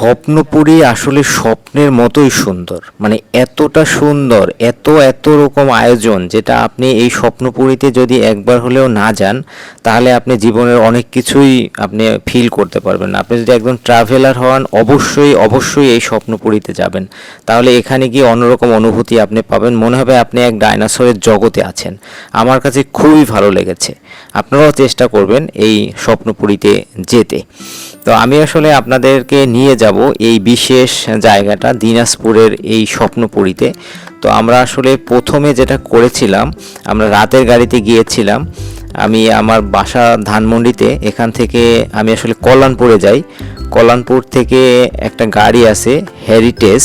স্বপ্নপুরী আসলে স্বপ্নের মতোই সুন্দর, মানে এতটা সুন্দর, এত রকম আয়োজন, যেটা আপনি এই স্বপ্নপুরীতে যদি একবার হলেও না যান তাহলে আপনি জীবনের অনেক কিছুই আপনি ফিল করতে পারবেন না। আপনি যদি একদম ট্রাভেলার হন, অবশ্যই এই স্বপ্নপুরীতে যাবেন, তাহলে এখানে গিয়ে অন্যরকম অনুভূতি আপনি পাবেন, মনে হবে আপনি এক ডাইনোসরের জগতে আছেন। আমার কাছে খুবই ভালো লেগেছে। আপনারাও চেষ্টা করবেন এই স্বপ্নপুরীতে যেতে। তো আমি আসলে আপনাদেরকে নিয়ে যাব এই বিশেষ জায়গাটা, দিনাজপুরের এই স্বপ্নপুরীতে। তো আমরা আসলে প্রথমে যেটা করেছিলাম, আমরা রাতের গাড়িতে গিয়েছিলাম। আমি আমার বাসা ধানমন্ডিতে, এখান থেকে আমি আসলে কল্যাণপুরে যাই। কল্যাণপুর থেকে একটা গাড়ি আছে হেরিটেজ,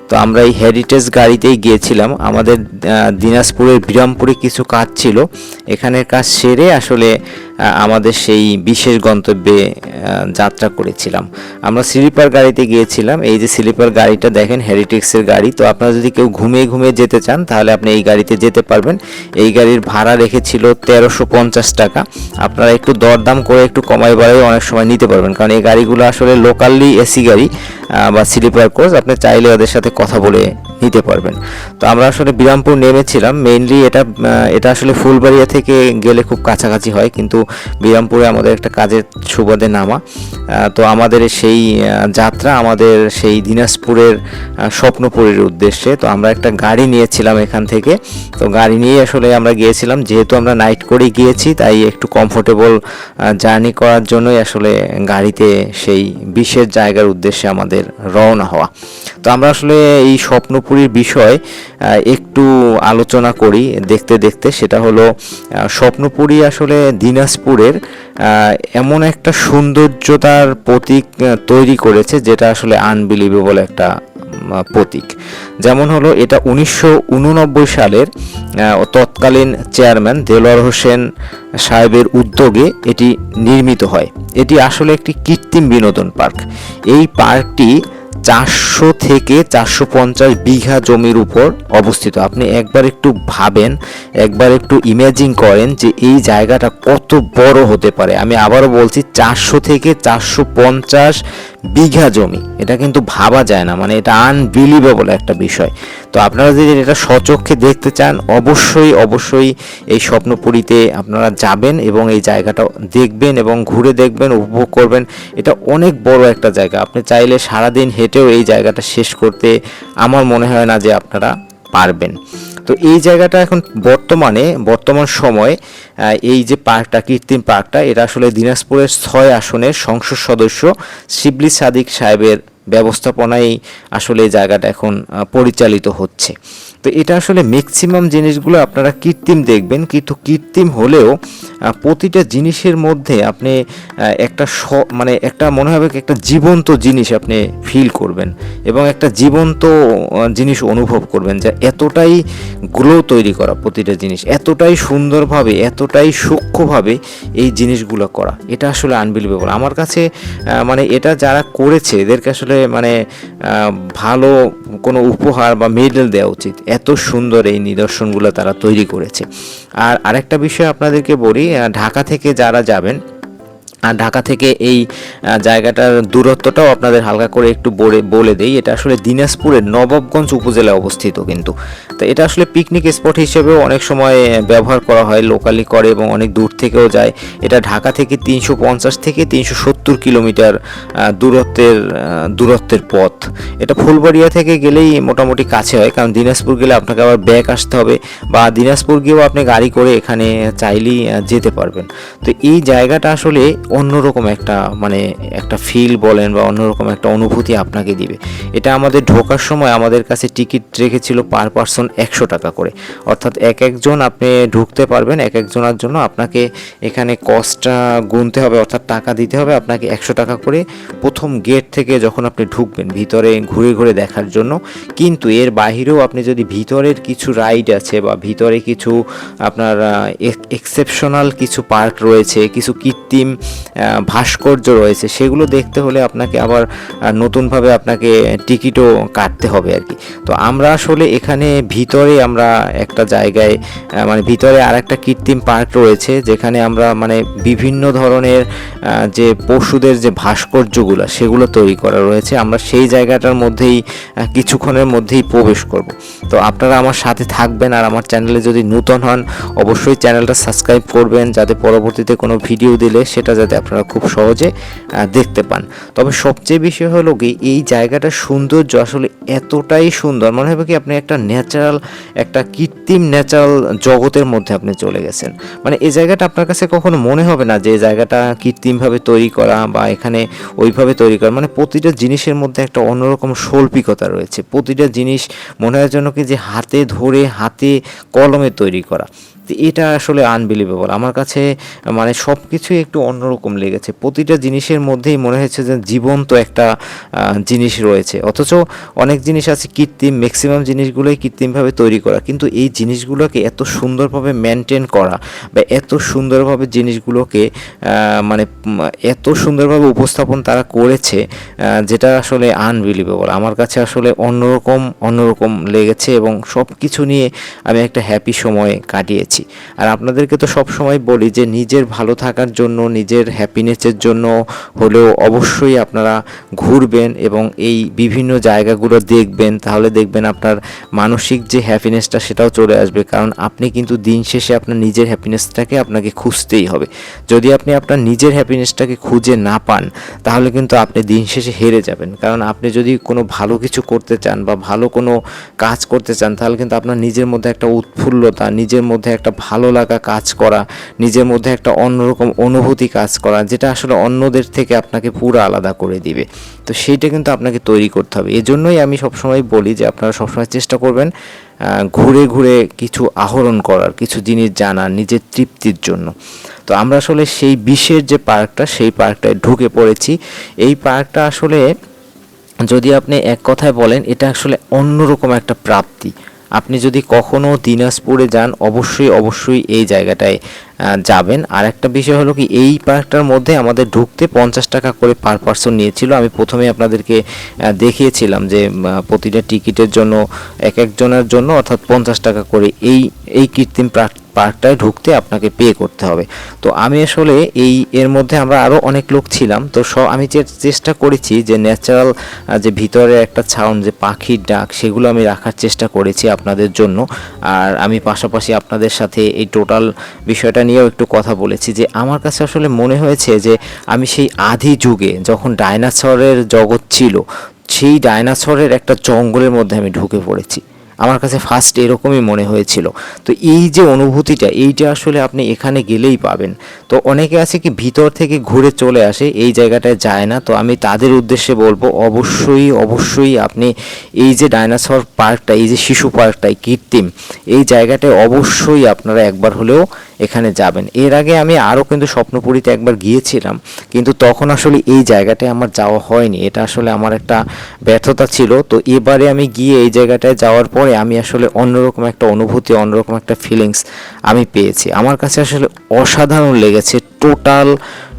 তো আমরা এই হেরিটেজ গাড়িতেই গিয়েছিলাম। আমাদের দিনাজপুরের বিরামপুরে কিছু কাজ ছিল, এখানের কাজ সেরে আসলে আমাদের সেই বিশেষ গন্তব্যে যাত্রা করেছিলাম। আমরা স্লিপার গাড়িতে গিয়েছিলাম। এই যে স্লিপার গাড়িটা দেখেন, হেরিটেক্সের গাড়ি। তো আপনারা যদি কেউ ঘুমিয়ে যেতে চান তাহলে আপনি এই গাড়িতে যেতে পারবেন। এই গাড়ির ভাড়া রেখেছিল 1350 টাকা। আপনারা একটু দরদাম করে একটু কমাই বাড়াই অনেক সময় নিতে পারবেন, কারণ এই গাড়িগুলো আসলে লোকালি এসি গাড়ি বা স্লিপার কোচ, আপনি চাইলে ওদের সাথে কথা বলে নিতে পারবেন। তো আমরা আসলে বিরামপুর নেমেছিলাম। মেইনলি এটা আসলে ফুলবাড়িয়া থেকে গেলে খুব কাছাকাছি হয়, কিন্তু বিরামপুরে আমাদের একটা কাজের সুবাদে নামা। তো আমাদের সেই যাত্রা আমাদের সেই দিনাজপুরের স্বপ্নপুরীর উদ্দেশ্যে। তো আমরা একটা গাড়ি নিয়েছিলাম এখান থেকে। তো গাড়ি নিয়ে আসলে আমরা গিয়েছিলাম, যেহেতু আমরা নাইট করেই গিয়েছি তাই একটু কমফোর্টেবল জার্নি করার জন্যই আসলে গাড়িতে সেই বিশেষ জায়গার উদ্দেশ্যে আমাদের রওনা হওয়া। তো আমরা আসলে এই স্বপ্নপুরীর বিষয় একটু আলোচনা করি দেখতে। সেটা হলো স্বপ্নপুরী আসলে দিনাজপুরের এমন একটা সৌন্দর্যতার প্রতীক তৈরি করেছে, যেটা আসলে আনবিলিভেবল একটা প্রতীক। যেমন হলো, এটা 1989 সালের তৎকালীন চেয়ারম্যান দেলোয়ার হোসেন সাহেবের উদ্যোগে এটি নির্মিত হয়। এটি আসলে একটি কৃত্রিম বিনোদন পার্ক। এই পার্কটি 400 থেকে 450 বিঘা জমির উপর অবস্থিত। আপনি একবার একটু ভাবেন, একবার একটু ইমাজিন করেন যে এই জায়গাটা কত বড় হতে পারে। আমি আবারও বলছি, 400 থেকে 450 বিঘা জমি। এটা কিন্তু ভাবা যায় না, মানে এটা আনবিলিভেবল একটা বিষয়। তো আপনারা যদি এটা স্বচক্ষে দেখতে চান, অবশ্যই এই স্বপ্নপুরীতে আপনারা যাবেন এবং এই জায়গাটা দেখবেন এবং ঘুরে দেখবেন, উপভোগ করবেন। এটা অনেক বড় একটা জায়গা। আপনি চাইলে সারাদিন হেঁটেও এই জায়গাটা শেষ করতে আমার মনে হয় না যে আপনারা পারবেন। তো এই জায়গাটা এখন বর্তমান সময় এই যে পার্কটা, কৃত্রিম পার্কটা, এটা আসলে দিনাজপুরের 6 আসনের সংসদ সদস্য শিবলি সাদিক সাহেবের ব্যবস্থাপনায় আসলে এই জায়গাটা এখন পরিচালিত হচ্ছে। তো এটা আসলে ম্যাক্সিমাম জিনিসগুলো আপনারা কৃত্রিম দেখবেন, কিন্তু কৃত্রিম হলেও প্রতিটা জিনিসের মধ্যে আপনি মানে একটা মনে হবে একটা জীবন্ত জিনিস আপনি ফিল করবেন এবং একটা জীবন্ত জিনিস অনুভব করবেন, যে এতটাই গ্লো তৈরি করা প্রতিটা জিনিস, এতটাই সুন্দরভাবে, এতটাই সূক্ষ্মভাবে এই জিনিসগুলো করা। এটা আসলে আনবিলিভেবল আমার কাছে। মানে এটা যারা করেছে এদেরকে আসলে মানে ভালো কোনো উপহার বা মেডেল দেওয়া উচিত। এত সুন্দর এই নিদর্শনগুলো তারা তৈরি করেছে। আর আরেকটা বিষয় আপনাদেরকে বলি, ঢাকা থেকে যারা যাবেন, আর ঢাকা থেকে এই জায়গাটার দূরত্বটাও আপনাদের হালকা করে একটু বলে দেই। এটা আসলে দিনাজপুরের নবাবগঞ্জ উপজেলায় অবস্থিত, কিন্তু তো এটা আসলে পিকনিক স্পট হিসেবেও অনেক সময় ব্যবহার করা হয়, লোকালি করে এবং অনেক দূর থেকেও যায়। এটা ঢাকা থেকে 350 থেকে 370 কিলোমিটার দূরত্বের পথ। এটা ফুলবাড়িয়া থেকে গেলেই মোটামুটি কাছে হয়, কারণ দিনাজপুর গেলে আপনাকে আবার ব্যাক আসতে হবে, বা দিনাজপুর গিয়েও আপনি গাড়ি করে এখানে চাইলেই যেতে পারবেন। তো এই জায়গাটা আসলে অন্যরকম একটা মানে একটা ফিল বলেন বা অন্যরকম একটা অনুভূতি আপনাকে দিবে। এটা আমাদের ঢোকার সময় আমাদের কাছে টিকিট রেখেছিল পার পারসন 100 টাকা করে, অর্থাৎ একজন আপনি ঢুকতে পারবেন, একজনের জন্য আপনাকে এখানে কস্টটা গুনতে হবে, অর্থাৎ টাকা দিতে হবে আপনাকে 100 টাকা করে প্রথম গেট থেকে যখন আপনি ঢুকবেন ভিতরে ঘুরে দেখার জন্য। কিন্তু এর বাহিরেও আপনি যদি ভিতরের কিছু রাইড আছে বা ভিতরে কিছু আপনার এক্সেপশনাল কিছু পার্ক রয়েছে, কিছু কৃত্রিম ভাস্কর্য রয়েছে সেগুলো দেখতে হলে আপনাকে আবার নতুনভাবে আপনাকে টিকিটও কাটতে হবে আর কি। তো আমরা আসলে এখানে ভিতরে আমরা একটা জায়গায় মানে ভিতরে আর একটা কৃত্রিম পার্ক রয়েছে যেখানে আমরা মানে বিভিন্ন ধরনের যে পশুদের যে ভাস্কর্যগুলো সেগুলো তৈরি করা রয়েছে, আমরা সেই জায়গাটার মধ্যেই কিছুক্ষণের মধ্যেই প্রবেশ করব। তো আপনারা আমার সাথে থাকবেন, আর আমার চ্যানেলে যদি নতুন হন অবশ্যই চ্যানেলটা সাবস্ক্রাইব করবেন যাতে পরবর্তীতে কোনো ভিডিও দিলে সেটা যাতে আপনারা খুব সহজে দেখতে পান। তবে সবচেয়ে বিষয় হলো কি এই জায়গাটার সৌন্দর্য আসলে এতটাই সুন্দর, মনে হবে কি আপনি একটা ন্যাচারাল একটা কৃত্রিম ন্যাচারাল জগতের মধ্যে আপনি চলে গেছেন। মানে এই জায়গাটা আপনার কাছে কখনো মনে হবে না যে এই জায়গাটা কৃত্রিমভাবে তৈরি করা বা এখানে ওইভাবে তৈরি করা, মানে প্রতিটা জিনিসের মধ্যে একটা অন্যরকম শৈল্পিকতা রয়েছে। প্রতিটা জিনিস মনে হয় যেন কি যে হাতে ধরে হাতে কলমে তৈরি করা। তো এটা আসলে আনবিলিভেবল আমার কাছে, মানে সব কিছুই একটু অন্যরকম লেগেছে। প্রতিটা জিনিসের মধ্যেই মনে হচ্ছে যে জীবন্ত একটা জিনিস রয়েছে, অথচ অনেক জিনিস আছে কৃত্রিম, ম্যাক্সিমাম জিনিসগুলোই কৃত্রিমভাবে তৈরি করা, কিন্তু এই জিনিসগুলোকে এত সুন্দরভাবে মেনটেন করা বা এত সুন্দরভাবে জিনিসগুলোকে মানে এত সুন্দরভাবে উপস্থাপন তারা করেছে যেটা আসলে আনবিলিভেবল। আমার কাছে আসলে অন্যরকম লেগেছে এবং সব কিছু নিয়ে আমি একটা হ্যাপি সময় কাটিয়েছি। আর আপনাদেরকে তো সব সময় বলি যে নিজের ভালো থাকার জন্য, নিজের হ্যাপিনেসের জন্য হলেও অবশ্যই আপনারা ঘুরবেন এবং এই বিভিন্ন জায়গাগুলো দেখবেন, তাহলে দেখবেন আপনার মানসিক যে হ্যাপিনেসটা সেটাও চলে আসবে। কারণ আপনি কিন্তু দিন শেষে আপনার নিজের হ্যাপিনেসটাকে আপনাকে খুঁজতেই হবে। যদি আপনি আপনার নিজের হ্যাপিনেসটাকে খুঁজে না পান তাহলে কিন্তু আপনি দিন শেষে হেরে যাবেন। কারণ আপনি যদি কোনো ভালো কিছু করতে চান বা ভালো কোনো কাজ করতে চান তাহলে কিন্তু আপনার নিজের মধ্যে একটা উৎফুল্লতা, নিজের মধ্যে একটা ভালো লাগা কাজ করা, নিজের মধ্যে একটা অন্যরকম অনুভূতি কাজ করা, যেটা আসলে অন্যদের থেকে আপনাকে পুরো আলাদা করে দিবে। তো সেইটা কিন্তু আপনাকে তৈরি করতে হবে। এজন্যই আমি সবসময় বলি যে আপনারা সবসময় চেষ্টা করবেন ঘুরে ঘুরে কিছু আহরণ করার, কিছু জিনিস জানার নিজের তৃপ্তির জন্য। তো আমরা আসলে সেই বিশেষ যে পার্কটা সেই পার্কটায় ঢুকে পড়েছি। এই পার্কটা আসলে যদি আপনি এক কথায় বলেন এটা আসলে অন্যরকম একটা প্রাপ্তি। আপনি যদি কখনো দিনাজপুরে যান অবশ্যই এই জায়গাটায় যাবেন। আর একটা বিষয় হলো কি এই পার্কটার মধ্যে আমাদের ঢুকতে 50 টাকা করে পার পার্সন নিয়েছিল। আমি প্রথমে আপনাদেরকে দেখিয়েছিলাম যে প্রতিটা টিকিটের জন্য এক একজনের জন্য অর্থাৎ 50 টাকা করে এই কৃত্রিম পার্কটায় ঢুকতে আপনাকে পে করতে হবে। তো আমি আসলে এর মধ্যে আমরা আরও অনেক লোক ছিলাম, তো আমি চেষ্টা করেছি যে ন্যাচারাল যে ভিতরে একটা সাউন্ড, যে পাখির ডাক, সেগুলো আমি রাখার চেষ্টা করেছি আপনাদের জন্য। আর আমি পাশাপাশি আপনাদের সাথে এই টোটাল বিষয়টা নিয়েও একটু কথা বলেছি যে আমার কাছে আসলে মনে হয়েছে যে আমি সেই আদি যুগে যখন ডাইনোসরের জগৎ ছিল সেই ডাইনোসরের একটা জঙ্গলের মধ্যে আমি ঢুকে পড়েছি। আমার কাছে ফার্স্ট এরকমই মনে হয়েছিল। তো এই যে অনুভূতিটা এইটা আসলে আপনি এখানে গেলেই পাবেন। তো অনেকে আছে কি ভিতর থেকে ঘুরে চলে আসে, এই জায়গাটায় যায় না। তো আমি তাদের উদ্দেশ্যে বলবো অবশ্যই আপনি এই যে ডাইনোসর পার্কটা, এই যে শিশু পার্কটাই কৃত্রিম, এই জায়গাটায় অবশ্যই আপনারা একবার হলেও এখানে যাবেন। এর আগে আমি আরও কিন্তু স্বপ্নপুরীতে একবার গিয়েছিলাম, কিন্তু তখন আসলে এই জায়গাটায় আমার যাওয়া হয়নি, এটা আসলে আমার একটা ব্যর্থতা ছিল। তো এবারে আমি গিয়ে এই জায়গাটায় যাওয়ার পরে আমি আসলে অন্যরকম একটা অনুভূতি, অন্যরকম একটা ফিলিংস আমি পেয়েছি। আমার কাছে আসলে অসাধারণ লেগেছে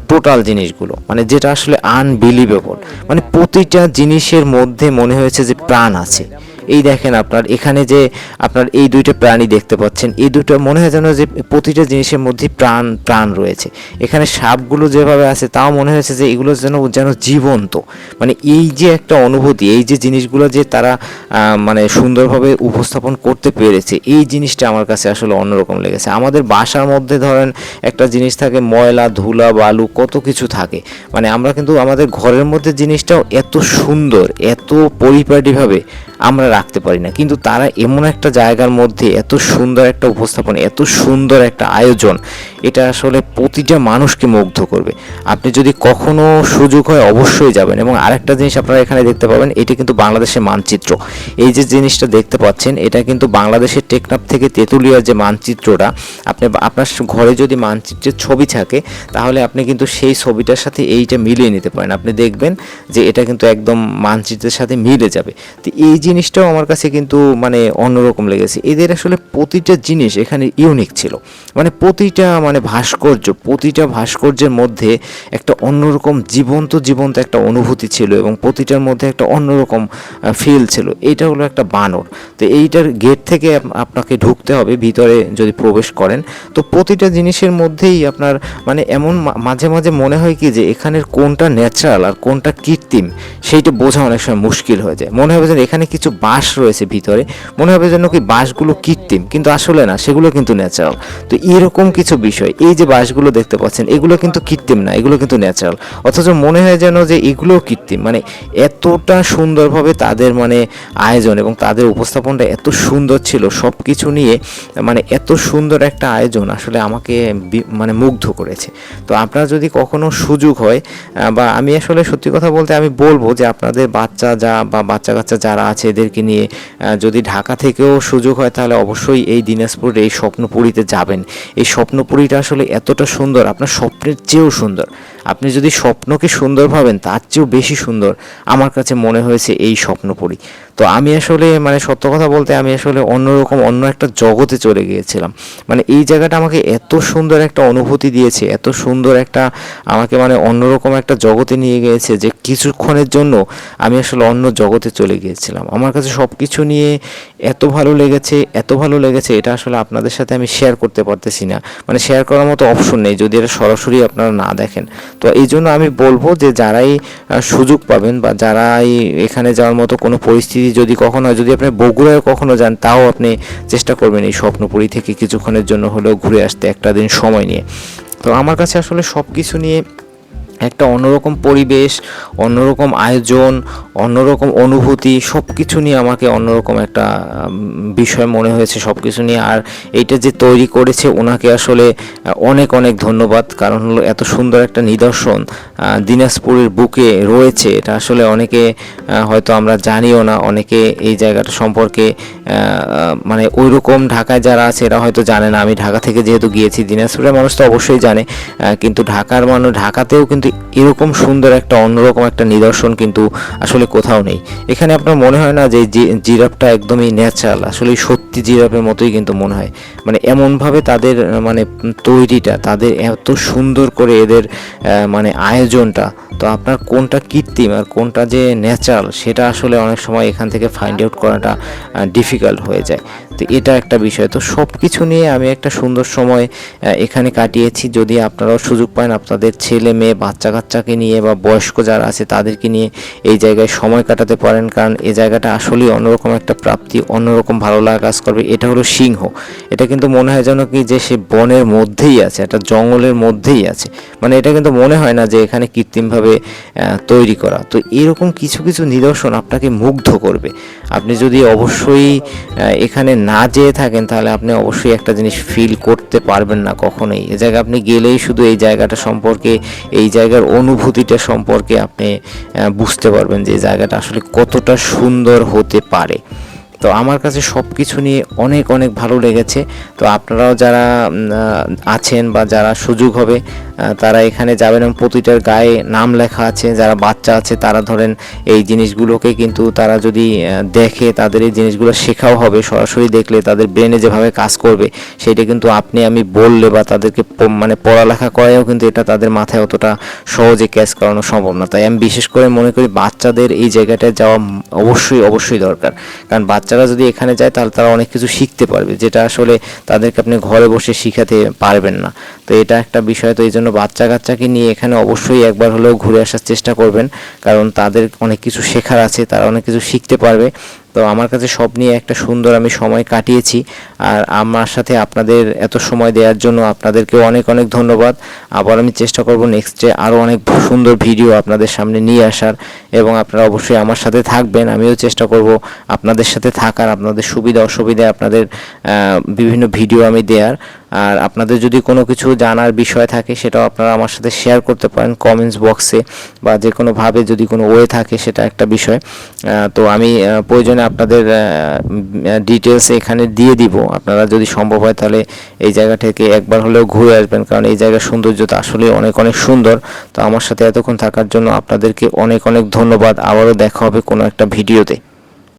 টোটাল জিনিসগুলো, মানে যেটা আসলে আনবিলিভেবল। মানে প্রতিটা জিনিসের মধ্যে মনে হয়েছে যে প্রাণ আছে। এই দেখেন আপনার এখানে যে আপনার এই দুইটা প্রাণী দেখতে পাচ্ছেন, এই দুটো মনে হয় যেন যে প্রতিটা জিনিসের মধ্যে প্রাণ রয়েছে। এখানে সাপগুলো যেভাবে আছে তাও মনে হয়েছে যে এগুলো যেন জীবন্ত। মানে এই যে একটা অনুভূতি, এই যে জিনিসগুলো যে তারা মানে সুন্দরভাবে উপস্থাপন করতে পেরেছে, এই জিনিসটা আমার কাছে আসলে অন্যরকম লেগেছে। আমাদের বাসার মধ্যে ধরেন একটা জিনিস থাকে, ময়লা ধুলা বালু কত কিছু থাকে, মানে আমরা কিন্তু আমাদের ঘরের মধ্যে জিনিসটাও এত সুন্দর, এত পরিপাটিভাবে আমরা রাখতে পারি না, কিন্তু তারা এমন একটা জায়গার মধ্যে এত সুন্দর একটা উপস্থাপন, এত সুন্দর একটা আয়োজন, এটা আসলে প্রতিটা মানুষকে মুগ্ধ করবে। আপনি যদি কখনো সুযোগ হয় অবশ্যই যাবেন। এবং আরেকটা জিনিস আপনারা এখানে দেখতে পাবেন, এটা কিন্তু বাংলাদেশের মানচিত্র। এই যে জিনিসটা দেখতে পাচ্ছেন এটা কিন্তু বাংলাদেশের টেকনাফ থেকে তেঁতুলিয়ার যে মানচিত্রটা, আপনার ঘরে যদি মানচিত্রের ছবি থাকে তাহলে আপনি কিন্তু সেই ছবিটার সাথে এইটা মিলিয়ে নিতে পারেন। আপনি দেখবেন যে এটা কিন্তু একদম মানচিত্রের সাথে মিলে যাবে। তো এই যে জিনিসটাও আমার কাছে কিন্তু মানে অন্যরকম লেগেছে। এদের আসলে প্রতিটা জিনিস এখানে ইউনিক ছিল, মানে প্রতিটা মানে প্রতিটা ভাস্কর্যের মধ্যে একটা অন্যরকম জীবন্ত একটা অনুভূতি ছিল এবং প্রতিটার মধ্যে একটা অন্যরকম ফিল ছিল। এইটা হলো একটা বানর। তো এইটার গেট থেকে আপনাকে ঢুকতে হবে ভিতরে যদি প্রবেশ করেন। তো প্রতিটা জিনিসের মধ্যেই আপনার মানে এমন মাঝে মাঝে মনে হয় কি যে এখানের কোনটা ন্যাচারাল আর কোনটা কৃত্রিম সেইটা বোঝা অনেক সময় মুশকিল হয়ে যায়। মনে হবে যে এখানে কিছু বাঁশ রয়েছে ভিতরে, মনে হবে যেন কি বাঁশগুলো কৃত্রিম, কিন্তু আসলে না, সেগুলো কিন্তু ন্যাচারাল। তো এরকম কিছু বিষয়, এই যে বাঁশগুলো দেখতে পাচ্ছেন এগুলো কিন্তু কৃত্রিম না, এগুলো কিন্তু ন্যাচারাল, অথচ মনে হয় যেন যে এগুলোও কৃত্রিম। মানে এতটা সুন্দরভাবে তাদের মানে আয়োজন এবং তাদের উপস্থাপনটা এত সুন্দর ছিল সব কিছু নিয়ে, মানে এত সুন্দর একটা আয়োজন আসলে আমাকে মানে মুগ্ধ করেছে। তো আপনার যদি কখনো সুযোগ হয় বা আমি আসলে সত্যি কথা বলতে আমি বলবো যে আপনাদের বাচ্চা বাচ্চা কাচ্চা যারা আছে এদেরকে নিয়ে যদি ঢাকা থেকেও সুযোগ হয় তাহলে অবশ্যই এই দিনাজপুরের এই স্বপ্নপুরীতে যাবেন। এই স্বপ্নপুরীটা আসলে এতটা সুন্দর, আপনার স্বপ্নের চেয়েও সুন্দর। আপনি যদি স্বপ্নকে সুন্দর ভাবেন তার চেয়েও বেশি সুন্দর আমার কাছে মনে হয়েছে এই স্বপ্নপুরী। তো আমি আসলে মানে সত্য কথা বলতে আমি আসলে অন্যরকম অন্য একটা জগতে চলে গিয়েছিলাম। মানে এই জায়গাটা আমাকে এত সুন্দর একটা অনুভূতি দিয়েছে, এত সুন্দর একটা আমাকে মানে অন্যরকম একটা জগতে নিয়ে গিয়েছে যে কিছুক্ষণের জন্য আমি আসলে অন্য জগতে চলে গিয়েছিলাম। আমার কাছে সব কিছু নিয়ে এত ভালো লেগেছে এটা আসলে আপনাদের সাথে আমি শেয়ার করতে পারতেছি না, মানে শেয়ার করার মতো অপশন নেই যদি এটা সরাসরি আপনারা না দেখেন। তো এই জন্য আমি বলবো যে যারাই সুযোগ পাবেন বা যারাই এখানে যাওয়ার মতো কোনো পরিস্থিতি যদি কখনো হয়, যদি আপনি বগুড়ায় কখনো যান তাও আপনি চেষ্টা করবেন এই স্বপ্নপুরী থেকে কিছুক্ষণের জন্য হলেও ঘুরে আসতে একটা দিন সময় নিয়ে। তো আমার কাছে আসলে সব কিছু নিয়ে একটা অন্যরকম পরিবেশ, অন্যরকম আয়োজন, অন্যরকম অনুভূতি, সব কিছু নিয়ে আমাকে অন্যরকম একটা বিষয় মনে হয়েছে সব কিছু নিয়ে। আর এইটা যে তৈরি করেছে ওনাকে আসলে অনেক অনেক ধন্যবাদ, কারণ হলো এত সুন্দর একটা নিদর্শন দিনাজপুরের বুকে রয়েছে, এটা আসলে অনেকে হয়তো আমরা জানিও না, অনেকে এই জায়গাটা সম্পর্কে মানে ওই রকম ঢাকায় যারা আছে এরা হয়তো জানে না। আমি ঢাকা থেকে যেহেতু গিয়েছি, দিনাজপুরের মানুষ তো অবশ্যই জানে, কিন্তু ঢাকার মানুষ ঢাকাতেও কিন্তু এরকম সুন্দর একটা অন্যরকম একটা নিদর্শন কিন্তু আসলে কোথাও নেই। এখানে আপনার মনে হয় না যে জিরাফটা একদমই ন্যাচারাল, আসলে সত্যি জিরাফের মতোই কিন্তু মনে হয়। মানে এমনভাবে তাদের মানে তৈরিটা, তাদের এত সুন্দর করে এদের মানে আয়োজনটা, তো আপনার কোনটা কৃত্রিম আর কোনটা যে ন্যাচারাল সেটা আসলে অনেক সময় এখান থেকে ফাইন্ড আউট করাটা ডিফিকাল্ট হয়ে যায়। তো এটা একটা বিষয়। তো সব কিছু নিয়ে আমি একটা সুন্দর সময় এখানে কাটিয়েছি। যদি আপনারাও সুযোগ পান আপনাদের ছেলে মেয়ে বাচ্চা কাচ্চাকে নিয়ে বা বয়স্ক যারা আছে তাদেরকে নিয়ে এই জায়গায় সময় কাটাতে পারেন, কারণ এই জায়গাটা আসলেই অন্যরকম একটা প্রাপ্তি, অন্যরকম ভালো লাগা কাজ করবে। এটা হলো সিংহ, এটা কিন্তু মনে হয় যেন কি যে সে বনের মধ্যেই আছে, একটা জঙ্গলের মধ্যেই আছে। মানে এটা কিন্তু মনে হয় না যে এখানে কৃত্রিমভাবে তৈরি করা। তো এরকম কিছু কিছু নিদর্শন আপনাকে মুগ্ধ করবে। আপনি যদি অবশ্যই এখানে না যেয়ে থাকেন তাহলে আপনি অবশ্যই একটা জিনিস ফিল করতে পারবেন না কখনোই। এই জায়গায় আপনি গেলেই শুধু এই জায়গাটা সম্পর্কে, এই জায়গার অনুভূতিটা সম্পর্কে আপনি বুঝতে পারবেন যে এই জায়গাটা আসলে কতটা সুন্দর হতে পারে। তো আমার কাছে সব কিছু নিয়ে অনেক অনেক ভালো লেগেছে। তো আপনারাও যারা আছেন বা যারা সুযোগ হবে তারা এখানে যাবেন, এবং প্রতিটার গায়ে নাম লেখা আছে। যারা বাচ্চা আছে তারা ধরেন এই জিনিসগুলোকে কিন্তু তারা যদি দেখে তাদের এই জিনিসগুলো শেখাও হবে, সরাসরি দেখলে তাদের ব্রেনে যেভাবে কাজ করবে সেটা কিন্তু আপনি আমি বললে বা তাদেরকে মানে পড়ালেখা করায়ও কিন্তু এটা তাদের মাথায় অতটা সহজে ক্যাচ করানো সম্ভব না। তাই আমি বিশেষ করে মনে করি বাচ্চাদের এই জায়গাটায় যাওয়া অবশ্যই দরকার, কারণ বাচ্চারা যদি এখানে যায় তাহলে তারা অনেক কিছু শিখতে পারবে যেটা আসলে তাদেরকে আপনি ঘরে বসে শিখাতে পারবেন না। তো এটা একটা বিষয়। তো এই জন্য বাচ্চা কাচ্চাকে নিয়ে এখানে অবশ্যই একবার হলেও ঘুরে আসার চেষ্টা করবেন, কারণ তাদের অনেক কিছু শেখার আছে, তারা অনেক কিছু শিখতে পারবে। তো আমার কাছে সব নিয়ে একটা সুন্দর আমি সময় কাটিয়েছি। আর আমার সাথে আপনাদের এত সময় দেওয়ার জন্য আপনাদেরকেও অনেক অনেক ধন্যবাদ। আবার আমি চেষ্টা করব নেক্সটে আরও অনেক সুন্দর ভিডিও আপনাদের সামনে নিয়ে আসার, এবং আপনারা অবশ্যই আমার সাথে থাকবেন। আমিও চেষ্টা করব আপনাদের সাথে থাকার, আপনাদের সুবিধা অসুবিধায় আপনাদের বিভিন্ন ভিডিও আমি দেওয়ার। আর আপনাদের যদি কোনো কিছু জানার বিষয় থাকে সেটাও আপনারা আমার সাথে শেয়ার করতে পারেন কমেন্টস বক্সে, বা যে কোনোভাবে যদি কোনো ওয়ে থাকে সেটা একটা বিষয়। তো আমি প্রয়োজনে আপনাদের ডিটেলস এখানে দিয়ে দিব। আপনারা যদি সম্ভব হয় তাহলে এই জায়গা থেকে একবার হলেও ঘুরে আসবেন, কারণ এই জায়গার সৌন্দর্যতা আসলে অনেক অনেক সুন্দর। তো আমার সাথে এতক্ষণ থাকার জন্য আপনাদেরকে অনেক অনেক ধন্যবাদ। আবারও দেখা হবে কোনো একটা ভিডিওতে।